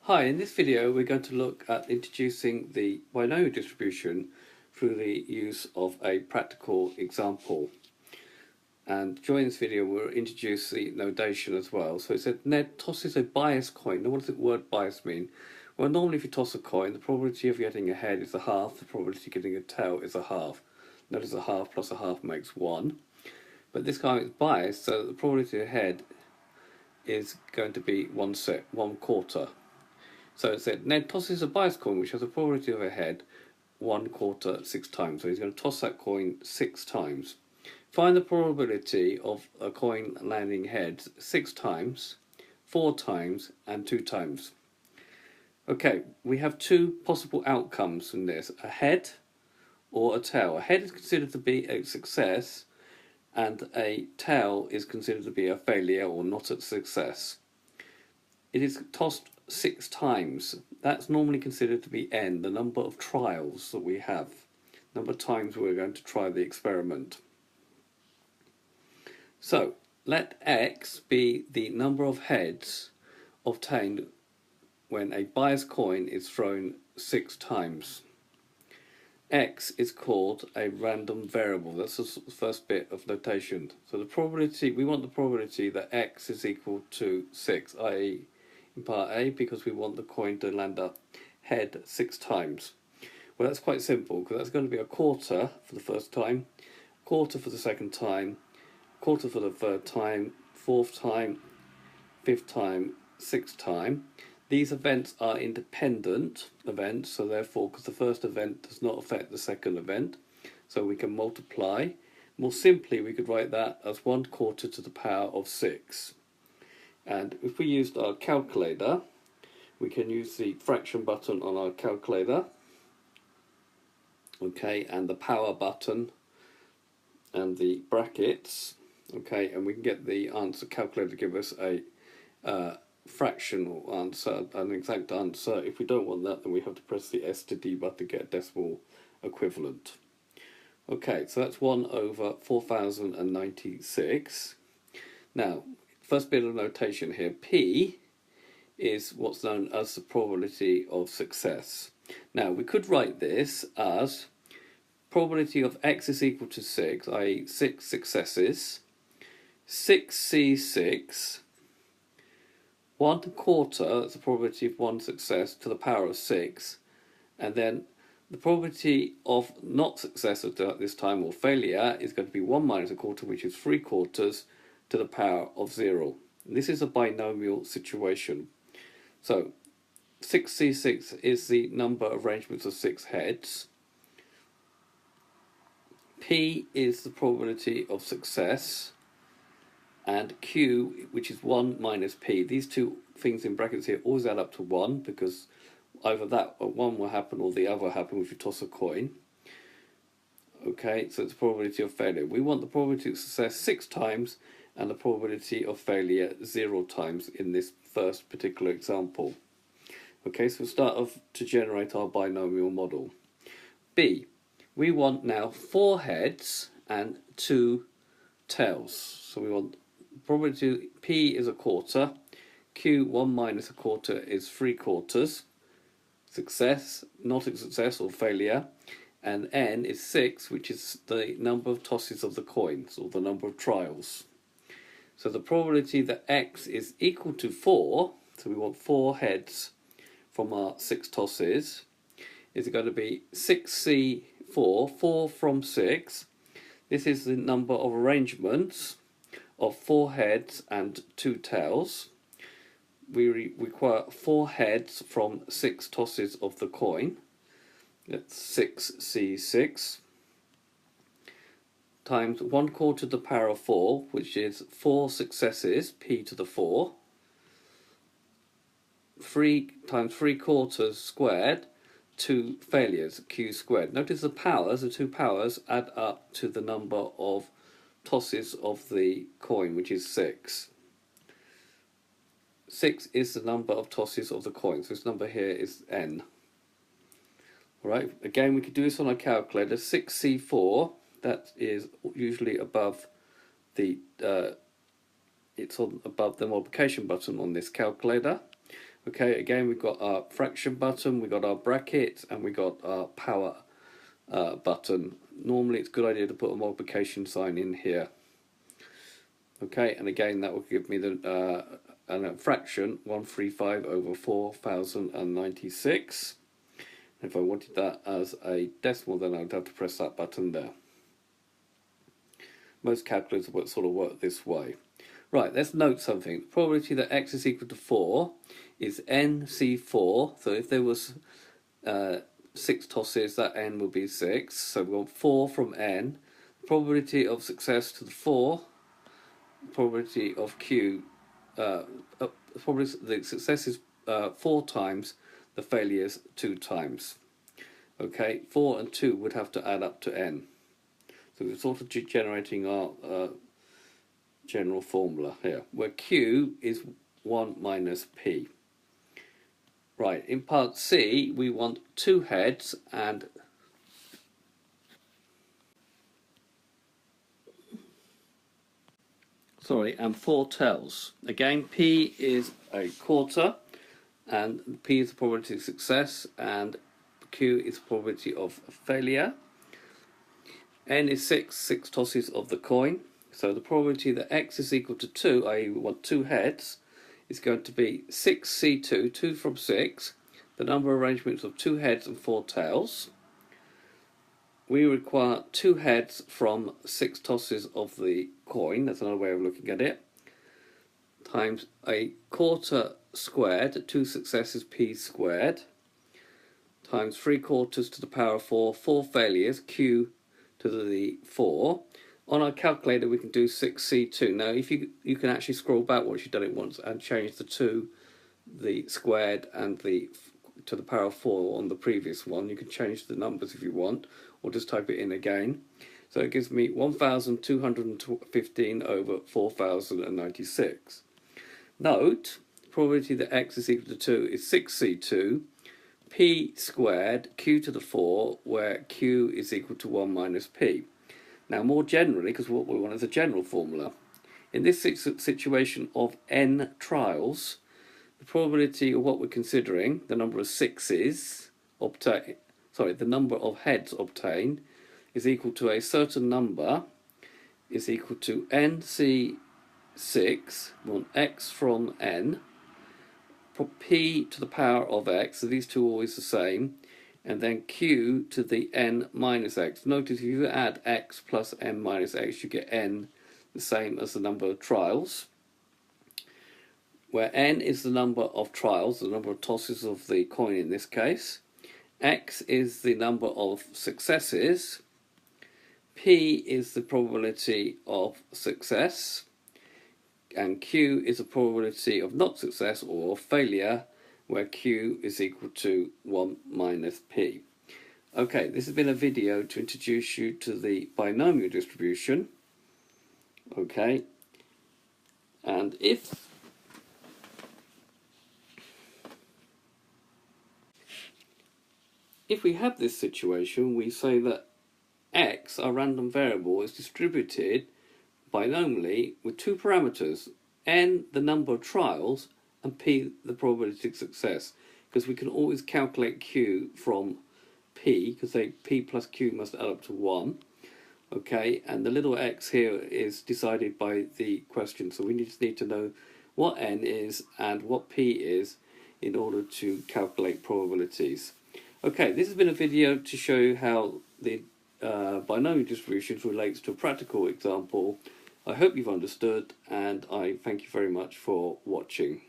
Hi, in this video we're going to look at introducing the binomial distribution through the use of a practical example. And during this video we'll introduce the notation as well. So it said Ned tosses a bias coin. Now what does the word bias mean? Well, normally if you toss a coin, the probability of getting a head is a half, the probability of getting a tail is a half. Notice a half plus a half makes 1. But this time it's biased, so the probability of a head is going to be 1/4. So it said Ned tosses a bias coin which has a probability of a head 1/4 6 times. So he's going to toss that coin 6 times. Find the probability of a coin landing heads 6 times, 4 times and 2 times. Okay, we have two possible outcomes from this, a head or a tail. A head is considered to be a success and a tail is considered to be a failure or not a success. It is tossed 6 times. That's normally considered to be n, the number of trials that we have, number of times we're going to try the experiment. So let x be the number of heads obtained when a bias coin is thrown 6 times. X is called a random variable. That's the first bit of notation. So the probability, we want the probability that x is equal to 6, i.e. in part A, because we want the coin to land up head 6 times. Well, that's quite simple, because that's going to be a quarter for the first time, quarter for the second time, quarter for the third time, fourth time, fifth time, sixth time. These events are independent events, so therefore, because the first event does not affect the second event, so we can multiply. More simply, we could write that as 1/4 to the power of 6. And if we used our calculator, we can use the fraction button on our calculator, okay, and the power button and the brackets, okay, and we can get the answer calculator to give us a fractional answer, an exact answer. If we don't want that, then we have to press the S to D button to get a decimal equivalent. Okay, so that's 1/4096. Now, first bit of notation here, P is what's known as the probability of success. Now, we could write this as probability of x is equal to 6, i.e. 6 successes, 6c6, 1/4, that's the probability of 1 success to the power of 6, and then the probability of not success at this time or failure is going to be 1 minus 1/4, which is 3/4 to the power of 0. And this is a binomial situation. So 6c6 is the number of arrangements of 6 heads. P is the probability of success, and Q, which is 1 minus P. These two things in brackets here always add up to 1, because either that or 1 will happen or the other will happen if you toss a coin. Okay, so it's the probability of failure. We want the probability of success 6 times and the probability of failure 0 times in this first particular example. Okay, so we'll start off to generate our binomial model. B, we want now 4 heads and 2 tails. So we want probability P is 1/4, Q 1 minus 1/4 is 3/4, success, not a success or failure, and N is 6, which is the number of tosses of the coins, or the number of trials. So the probability that X is equal to 4, so we want 4 heads from our 6 tosses, is going to be 6C4, 4 from 6. This is the number of arrangements of 4 heads and 2 tails. We require 4 heads from 6 tosses of the coin. That's 6c6 times 1/4 to the power of 4, which is 4 successes, p to the 4. 3 times 3/4 squared, 2 failures, q squared. Notice the powers, the 2 powers, add up to the number of tosses of the coin, which is 6. 6 is the number of tosses of the coin, so this number here is n. Alright, again we could do this on a calculator. 6c4, that is usually above the it's above the multiplication button on this calculator. Okay, again we've got our fraction button, we've got our bracket, and we got our power button. Normally it's a good idea to put a multiplication sign in here. Okay, and again that will give me the fraction 135 over 4096. If I wanted that as a decimal, then I'd have to press that button there. Most calculators would sort of work this way. Right, let's note something. The probability that x is equal to 4 is nc4. So if there was 6 tosses, that n would be 6. So we want 4 from n. Probability of success to the 4. Probability of q. Probability the success is 4 times. The failures 2 times. Okay, 4 and 2 would have to add up to n. So we're sort of generating our general formula here, where q is 1 minus p. Right, in part C we want 2 heads and and 4 tails. Again, p is a quarter, and p is the probability of success, and q is the probability of failure. N is 6 tosses of the coin. So the probability that x is equal to 2, i.e. we want 2 heads, is going to be 6c2, 2 from 6, the number of arrangements of 2 heads and 4 tails. We require 2 heads from 6 tosses of the coin, that's another way of looking at it, times a quarter squared, 2 successes p squared, times 3 quarters to the power of 4, 4 failures, q to the 4. On our calculator we can do 6c2. Now if you can actually scroll back once you've done it once and change the 2, the squared, and the to the power of 4 on the previous one. You can change the numbers if you want, or just type it in again. So it gives me 1215 over 4096. Note, probability that x is equal to 2 is 6c2, p squared, q to the 4, where q is equal to 1 minus p. Now more generally, because what we want is a general formula, in this situation of n trials, the probability of what we're considering, the number of sixes obtained, the number of heads obtained, is equal to a certain number, is equal to nc6, we want x from n, p to the power of x, so these two are always the same, and then q to the n minus x. Notice if you add x plus n minus x, you get n the same as the number of trials, where n is the number of trials, the number of tosses of the coin in this case, x is the number of successes, p is the probability of success, and q is the probability of not success or failure, where q is equal to 1 minus p. Okay, this has been a video to introduce you to the binomial distribution. Okay, and if we have this situation, we say that x, our random variable, is distributed binomially with 2 parameters, n the number of trials and p the probability of success, because we can always calculate q from p, because p plus q must add up to 1. Okay, and the little x here is decided by the question, so we just need to know what n is and what p is in order to calculate probabilities. Okay, this has been a video to show you how the binomial distributions relates to a practical example. I hope you've understood, and I thank you very much for watching.